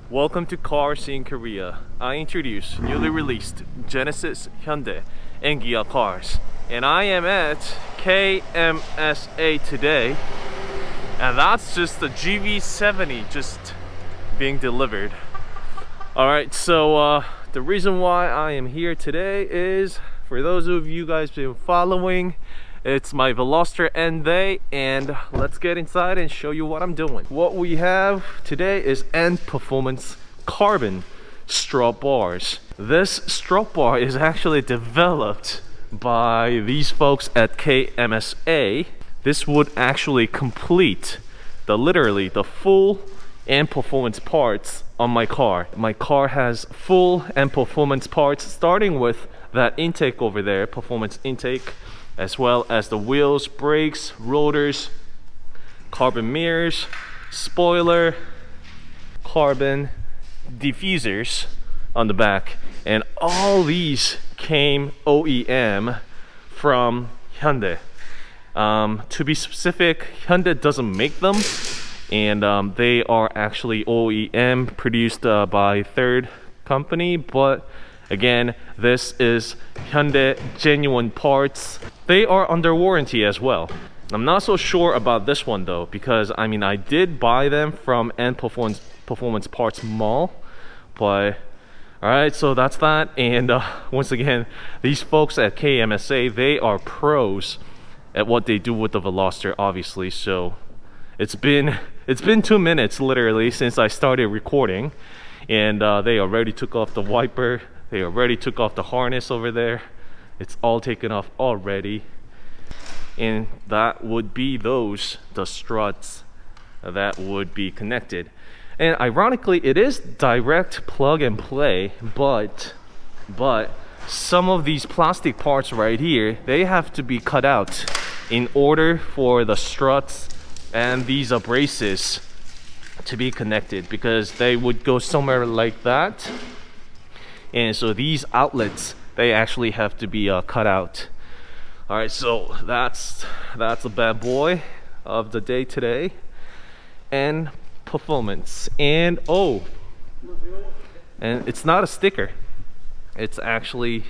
Welcome to Cars in Korea. I introduce newly released Genesis, Hyundai, and Kia cars. And I am at KMSA today. And that's just the GV70 just being delivered. Alright, so the reason why I am here today is, for those of you guys been following, it's my Veloster end day, and let's get inside and show you what I'm doing. What we have today is End Performance Carbon strut bars. This strut bar is actually developed by these folks at KMSA. This would actually complete literally the full End Performance parts on my car. My car has full End Performance parts, starting with that intake over there, performance intake, as well as the wheels, brakes, rotors, carbon mirrors, spoiler, carbon diffusers on the back. And all these came OEM from Hyundai. To be specific, Hyundai doesn't make them, and they are actually OEM produced by third company, but again, this is Hyundai genuine parts. They are under warranty as well. I'm not so sure about this one though, because I did buy them from End Performance Parts Mall, but alright, so that's that. And once again, these folks at KMSA, they are pros at what they do with the Veloster, obviously. So it's been 2 minutes literally since I started recording, and they already took off the wiper. They already took off the harness over there. It's all taken off already. And that would be the struts that would be connected. And ironically, it is direct plug and play, but some of these plastic parts right here, they have to be cut out in order for the struts and these braces to be connected, because they would go somewhere like that. And so these outlets, they actually have to be cut out. All right, so that's a bad boy of the day today. And performance. And and it's not a sticker. It's actually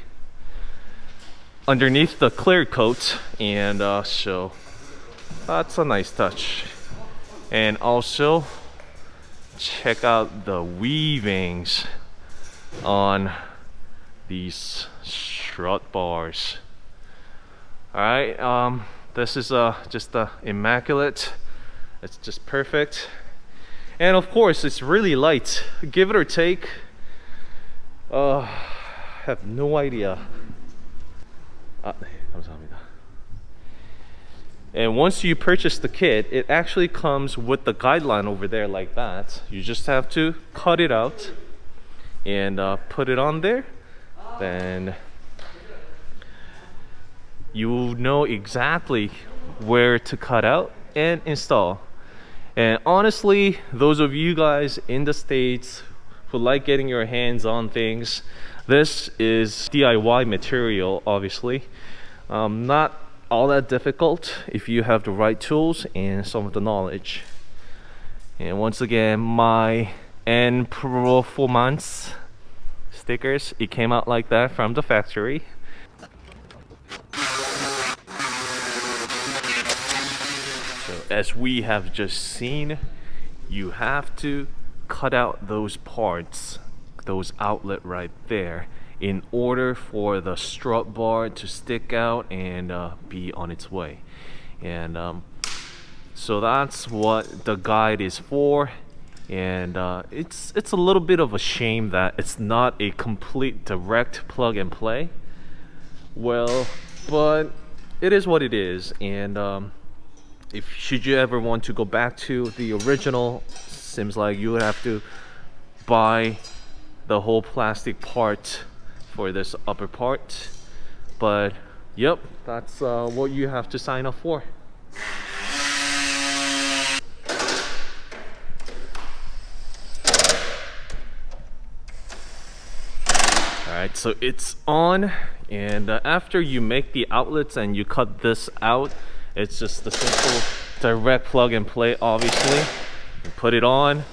underneath the clear coat, and so that's a nice touch. And also check out the weavings on these strut bars. Alright, this is just immaculate. It's just perfect. And of course, it's really light. Give it or take. I have no idea. 감사합니다. And once you purchase the kit, it actually comes with the guideline over there like that. You just have to cut it out and put it on there. Then you know exactly where to cut out and install. And honestly, those of you guys in the States who like getting your hands on things, this is DIY material, obviously. Not all that difficult if you have the right tools and some of the knowledge. And once again, my End Performance stickers, it came out like that from the factory. So as we have just seen, you have to cut out those parts, those outlet right there, in order for the strut bar to stick out and be on its way. And so that's what the guide is for. And it's a little bit of a shame that it's not a complete direct plug and play. Well, but it is what it is. And if should you ever want to go back to the original, seems like you would have to buy the whole plastic part for this upper part. But yep, that's what you have to sign up for. Alright, so it's on, and after you make the outlets and you cut this out, it's just a simple direct plug and play, obviously. You put it on,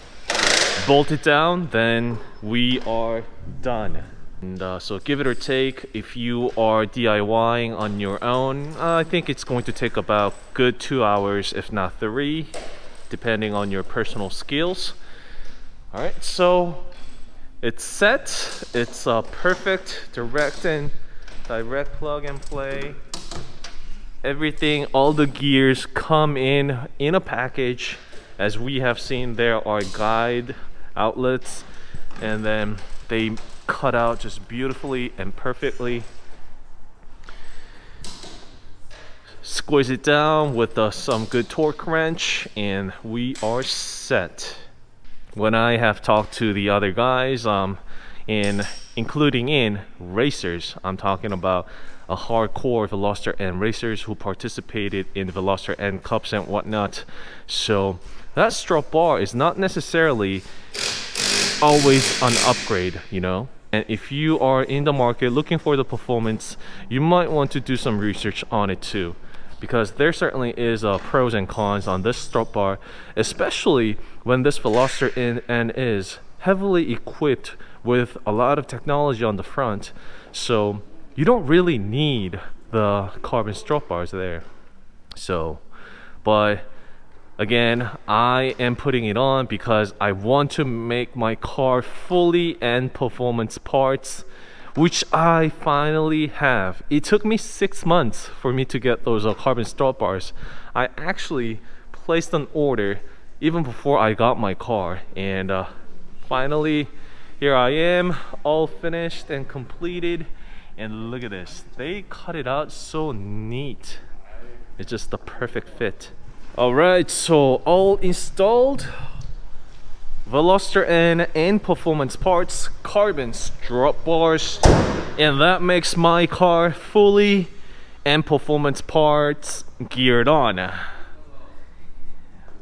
bolt it down, then we are done. And so give it or take, if you are DIYing on your own, I think it's going to take about good 2 hours, if not 3, depending on your personal skills. Alright, so it's set. It's a perfect direct plug and play. Everything, all the gears come in a package. As we have seen, there are guide outlets, and then they cut out just beautifully and perfectly. Squeeze it down with some good torque wrench, and we are set. When I have talked to the other guys, including in racers, I'm talking about a hardcore Veloster N racers who participated in Veloster N Cups and whatnot. So that strut bar is not necessarily always an upgrade, you know. And if you are in the market looking for the performance, you might want to do some research on it too, because there certainly is pros and cons on this strut bar, especially when this Veloster N is heavily equipped with a lot of technology on the front. So you don't really need the carbon strut bars there. So, but again, I am putting it on because I want to make my car fully N performance parts, which I finally have. It took me 6 months for me to get those carbon strut bars. I actually placed an order even before I got my car, and finally here I am, all finished and completed. And look at this, they cut it out so neat. It's just the perfect fit. Alright, so all installed. Veloster N performance parts, carbon strut bars, and that makes my car fully N performance parts geared on.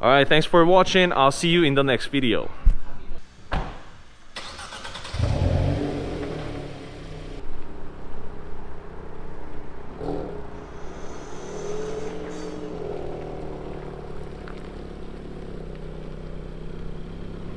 Alright, thanks for watching. I'll see you in the next video.